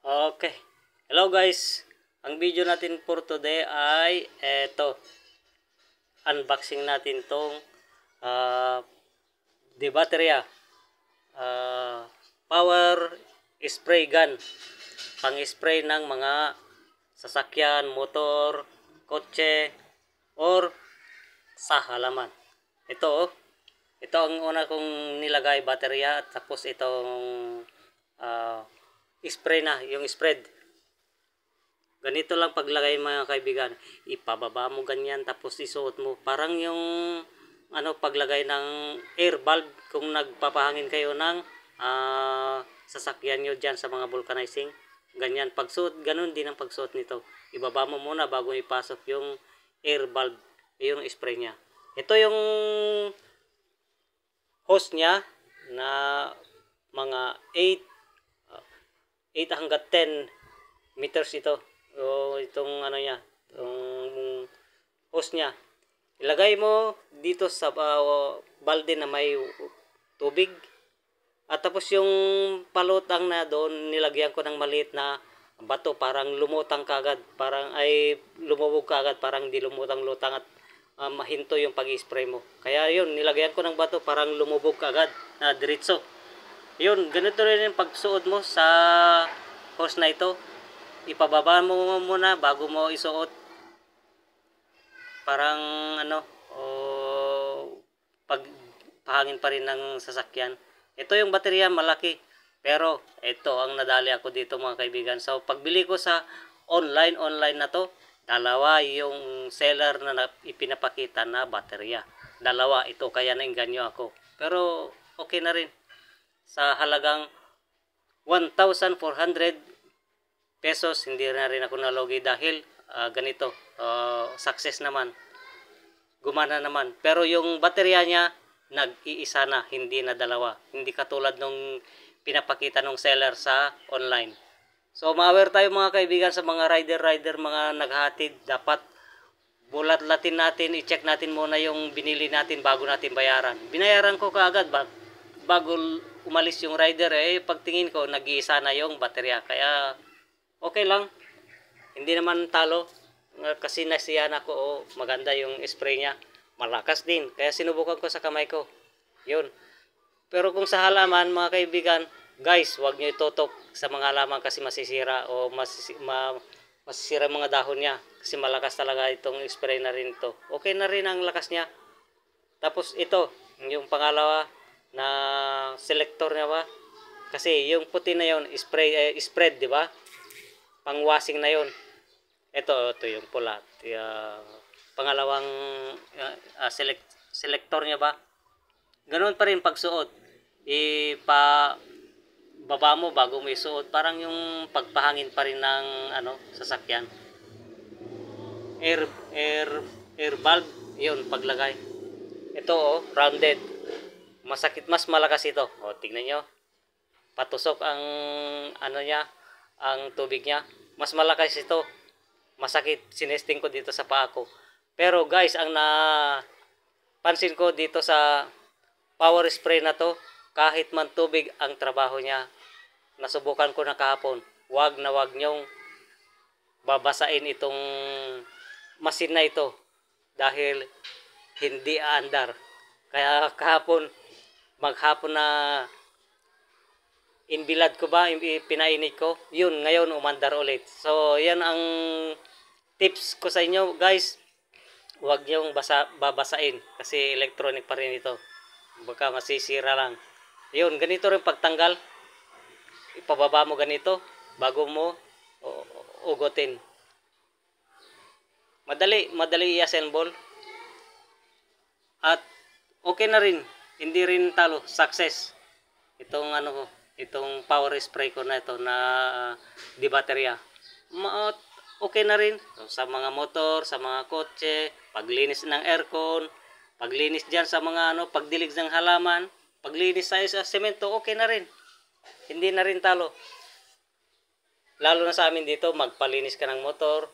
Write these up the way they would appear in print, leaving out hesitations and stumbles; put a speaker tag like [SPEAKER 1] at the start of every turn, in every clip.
[SPEAKER 1] Okay. Hello guys. Ang video natin for today ay unboxing natin tong uh, di baterya power spray gun. Pang-spray ng mga sasakyan, motor, kotse, or sa halaman. Ito oh. Ito ang una kong nilagay baterya at tapos itong spray na, yung spread. Ganito lang paglagay mga kaibigan. Ipababa mo ganyan tapos isuot mo. Parang yung paglagay ng air valve kung nagpapahangin kayo ng sasakyan nyo dyan sa mga vulcanizing. Ganyan pagsuot, ganun din ang pagsuot nito. Ibaba mo muna bago ipasok yung air valve, yung spray niya. Ito yung hose niya na mga 8 hanggang 10 meters ito. O itong niya, itong hose niya. Ilagay mo dito sa balde na may tubig. At tapos yung palutang na doon, nilagyan ko ng maliit na bato, parang lumutang kagad, parang ay lumubog kagad, parang hindi lumutang-lutang at mahinto yung pag-spray mo. Kaya yun, nilagyan ko ng bato, parang lumubog kagad na diretso. Yun, ganito rin yung pagsuot mo sa hose na ito. Ipababa mo muna bago mo isuot. Parang pahangin pa rin ng sasakyan. Ito yung baterya, malaki. Pero ito ang nadali ako dito mga kaibigan. So pagbili ko sa online na to, dalawa yung seller na ipinapakita na baterya. Dalawa ito, kaya nainganyo ako. Pero okay na rin. Sa halagang 1,400 pesos, hindi na rin ako nalugi dahil ganito, success naman, gumana naman. Pero yung baterya niya nag-iisa na, hindi na dalawa, hindi katulad nung pinapakita ng seller sa online. So ma-aware tayo mga kaibigan sa mga rider, mga naghahatid. Dapat bulat-latin natin, i-check natin muna yung binili natin bago natin bayaran. Binayaran ko kaagad bago umalis yung rider, pagtingin ko nag-iisa na yung baterya. Kaya okay lang, hindi naman talo, kasi nasiyahan ako, maganda yung spray niya, malakas din, kaya sinubukan ko sa kamay ko. Yun. Pero kung sa halaman mga kaibigan, guys, huwag nyo itutok sa mga halaman kasi masisira o masisira mga dahon niya, kasi malakas talaga itong spray na rin ito. Okay na rin ang lakas niya. Tapos ito yung pangalawa na selector niya ba, kasi yung puti na yon spread, di ba? Pang washing na yon. Ito yung pula. Pangalawang selector niya ba. Ganoon pa rin pagsuot. Baba mo bago mo isuot. Parang yung pagpahangin pa rin ng sasakyan. Air valve. Yun, paglagay. Ito rounded. Masakit, mas malakas ito. Tingnan nyo. Patusok ang niya, ang tubig niya. Mas malakas ito. Masakit, sinesting ko dito sa paa ko. Pero guys, ang napansin ko dito sa power spray na to, kahit man tubig ang trabaho niya, nasubukan ko na kahapon, wag nyong babasain itong machine na ito dahil hindi aandar. Kaya kahapon, maghapon na inbilad ko ba, pinainit ko, yun, ngayon umandar ulit. So yan ang tips ko sa inyo guys, huwag niyong babasain kasi electronic pa rin ito, baka masisira lang. Yun, ganito rin pagtanggal, ipababa mo ganito bago mo ugutin. Madali i-assemble at okay na rin, hindi rin talo, success itong itong power spray ko na ito na di baterya. Okay na rin sa mga motor, sa mga kotse, paglinis ng aircon, paglinis dyan sa mga pagdilig ng halaman, paglinis sa semento, okay na rin. Hindi na rin talo. Lalo na sa amin dito, magpalinis ka ng motor,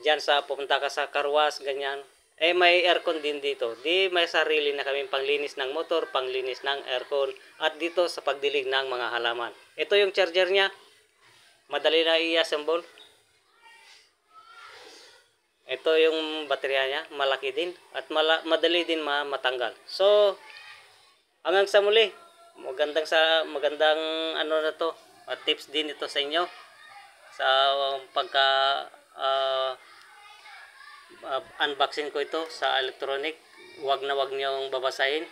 [SPEAKER 1] dyan pupunta ka sa car wash, ganyan. May aircon din dito. May sarili na kami panglinis ng motor, panglinis ng aircon, at dito sa pagdilig ng mga halaman. Ito yung charger niya. madali na i-assemble. Ito yung baterya niya, malaki din at madali din matanggal. So, hanggang sa muli, magandang ano na to, tips din ito sa inyo sa pagka unboxing ko ito sa electronic. Wag niyong babasahin.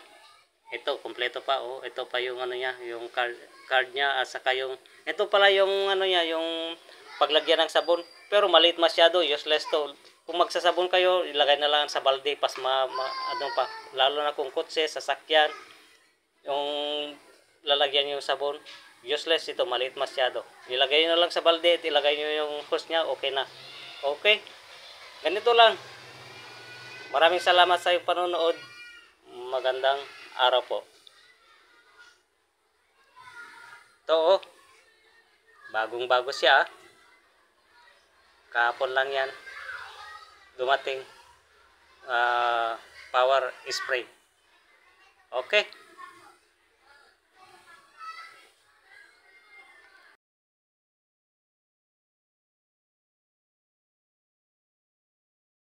[SPEAKER 1] Ito kompleto pa, oh. Ito pa yung ano niya, yung card niya at saka yung ito pala yung ano niya, yung paglagyan ng sabon. Pero maliit masyado, useless to. Kung magsasabon kayo, ilagay na lang sa balde pas ano pa, lalo na kung kotse, sasakyan, yung lalagyan yung sabon, useless ito, maliit masyado. Ilagay niyo na lang sa balde at ilagay niyo yung hose niya, okay na. Okay? Ganito lang. Maraming salamat sa iyong panonood. Magandang araw po. Ito oh, bagong-bago siya. Kahapon lang yan dumating, power spray. Okay.